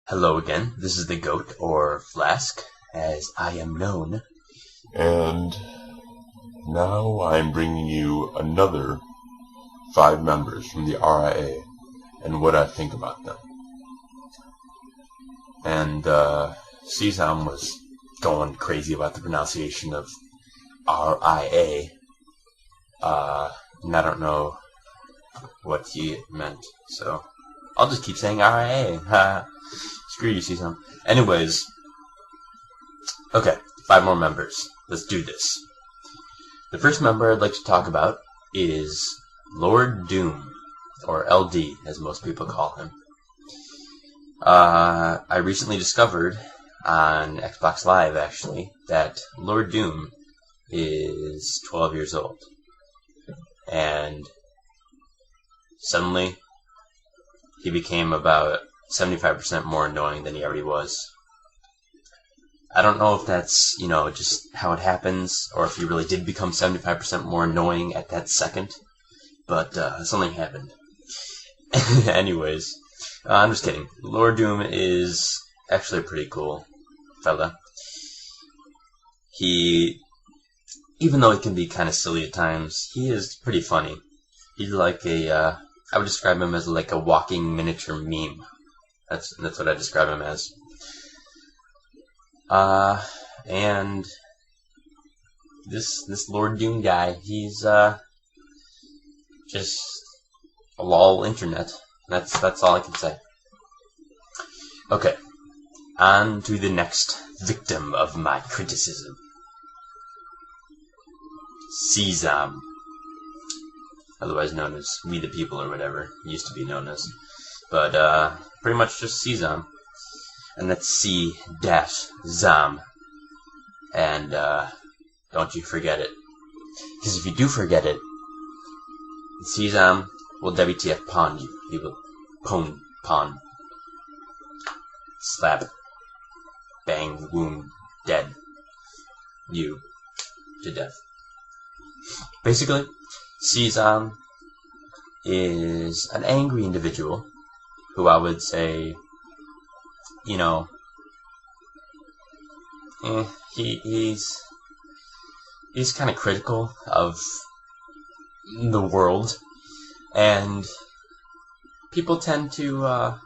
Hello again, this is the Goat, or Flask, as I am known. And now I'm bringing you another 5 members from the RIA and what I think about them. And Cezanne was going crazy about the pronunciation of RIA, and I don't know what he meant, so I'll just keep saying RIA. Screw you, Cezanne. Anyways, okay, 5 more members. Let's do this. The first member I'd like to talk about is Lord Doom, or LD, as most people call him. I recently discovered on Xbox Live, actually, that Lord Doom is 12 years old. And suddenly, he became about 75% more annoying than he already was. I don't know if that's, just how it happens, or if he really did become 75% more annoying at that second, but something happened. Anyways, I'm just kidding. Lord Doom is actually a pretty cool fella. Even though he can be kind of silly at times, he is pretty funny. He's like I would describe him as like a walking miniature meme. That's what I describe him as. And this Lord Doom guy, he's just a lol internet. That's all I can say. Okay, on to the next victim of my criticism. Cezanne, otherwise known as We the People or whatever he used to be known as. But pretty much just Cezanne. And that's C-Zam. And don't you forget it. Because if you do forget it, Cezanne will WTF pawn you. He will pawn. Slap. Bang. Wound. Dead. You. To death. Basically, Cezanne is an angry individual who I would say, he's kind of critical of the world, and people tend to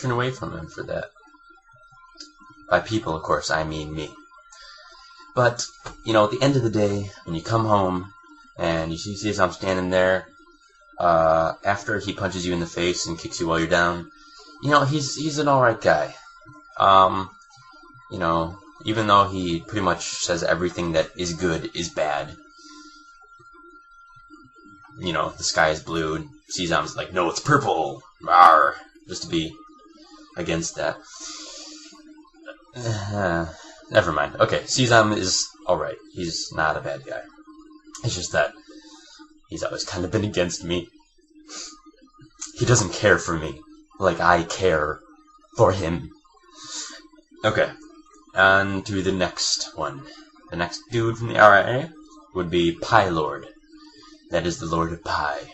turn away from him for that. By people, of course, I mean me. But, at the end of the day, when you come home and you see Cezanne standing there, after he punches you in the face and kicks you while you're down, he's an alright guy. Even though he pretty much says everything that is good is bad. The sky is blue, and Cezanne's like, no, it's purple! Rawr! Just to be against that. Never mind. Okay, Cezanne is alright. He's not a bad guy. It's just that he's always kind of been against me. He doesn't care for me like I care for him. Okay, on to the next one. The next dude from the RIA would be Pie Lord. That is the Lord of Pie.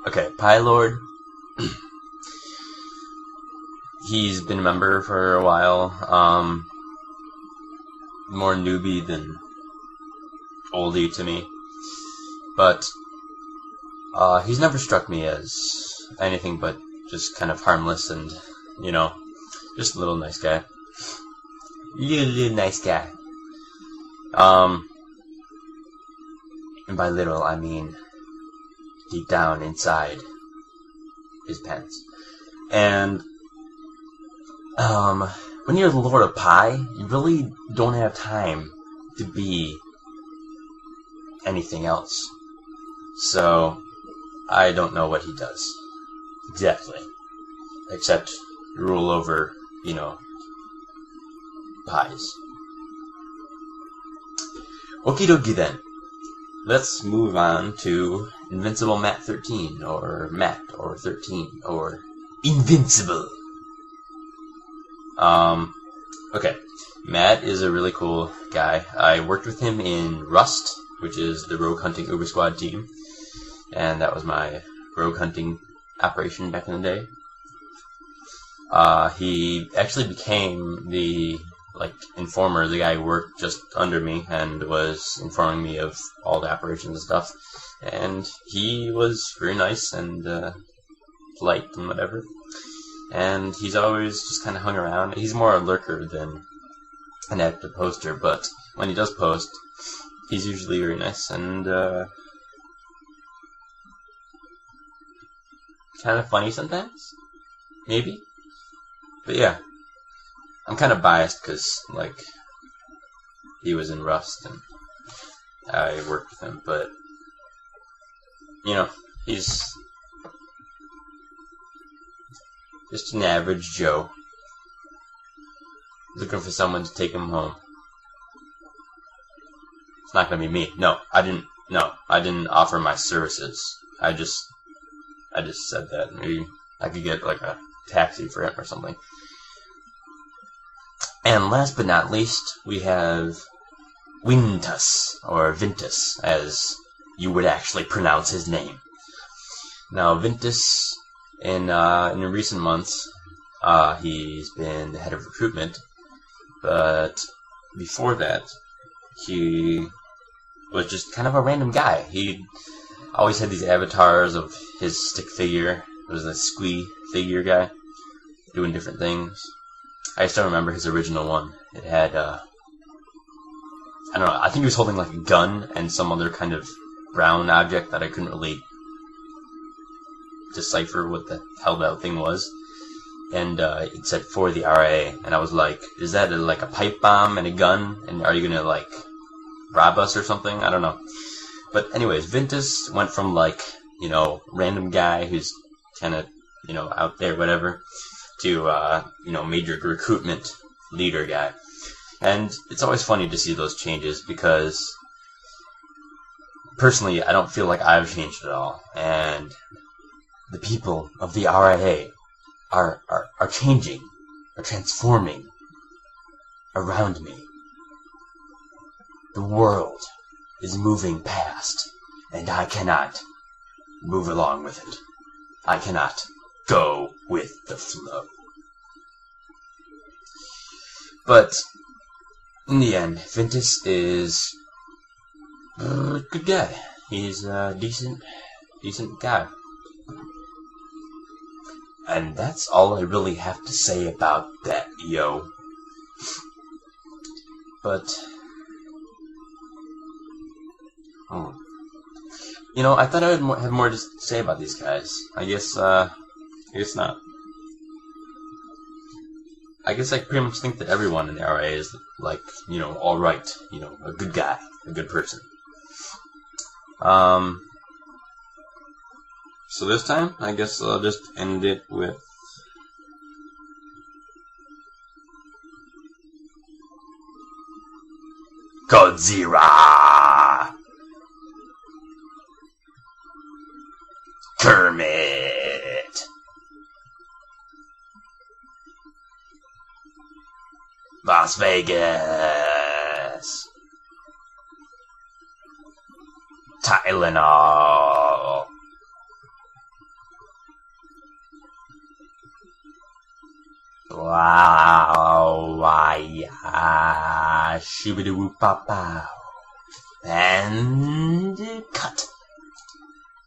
Okay, Pie Lord. He's been a member for a while. More newbie than oldie to me. But he's never struck me as anything but just kind of harmless and, just a little nice guy. Little nice guy. And by little, I mean deep down inside his pants. And when you're the Lord of Pie, you really don't have time to be anything else. So, I don't know what he does exactly, except rule over, pies. Okie dokie then. Let's move on to Invincible Matt 13, or Matt, or 13, or Invincible. Okay. Matt is a really cool guy. I worked with him in Rust, which is the Rogue Hunting Uber Squad team. And that was my rogue hunting operation back in the day. he actually became the informer, the guy who worked just under me and was informing me of all the operations and stuff. And he was very nice and polite and whatever. And he's always just kind of hung around. He's more a lurker than an active poster, but when he does post, he's usually very nice and kind of funny sometimes, maybe. But yeah, I'm kind of biased because he was in Rust and I worked with him, but he's just an average Joe looking for someone to take him home. It's not gonna be me. No, I didn't offer my services. I just said that. Maybe I could get a taxi for him or something. And last but not least, we have Wintus, or Vintus, as you would actually pronounce his name. Now, Vintus, in recent months, he's been the head of recruitment, but before that, he was just kind of a random guy. He always had these avatars of his stick figure. It was a squee figure guy, doing different things. I still remember his original one. It had, I don't know, I think he was holding a gun and some other kind of brown object that I couldn't really decipher what the hell that thing was. And it said, "For the RIA." And I was like, is that a pipe bomb and a gun? And are you gonna, rob us or something? I don't know. But anyways, Vintus went from, random guy who's kind of, out there, whatever, to, major recruitment leader guy. And it's always funny to see those changes because, personally, I don't feel like I've changed at all. And the people of the RIA are changing, are transforming around me. The world is moving past, and I cannot move along with it. I cannot go with the flow. But in the end, Vintus is a good guy. He's a decent guy. And that's all I really have to say about that, yo. But I thought I would have more to say about these guys. I guess not. I guess I pretty much think that everyone in the RA is alright, a good guy, a good person. So this time, I guess I'll just end it with Godzilla! Kermit! Las Vegas! Tylenol! Wow, shibidoo pow pow. And cut.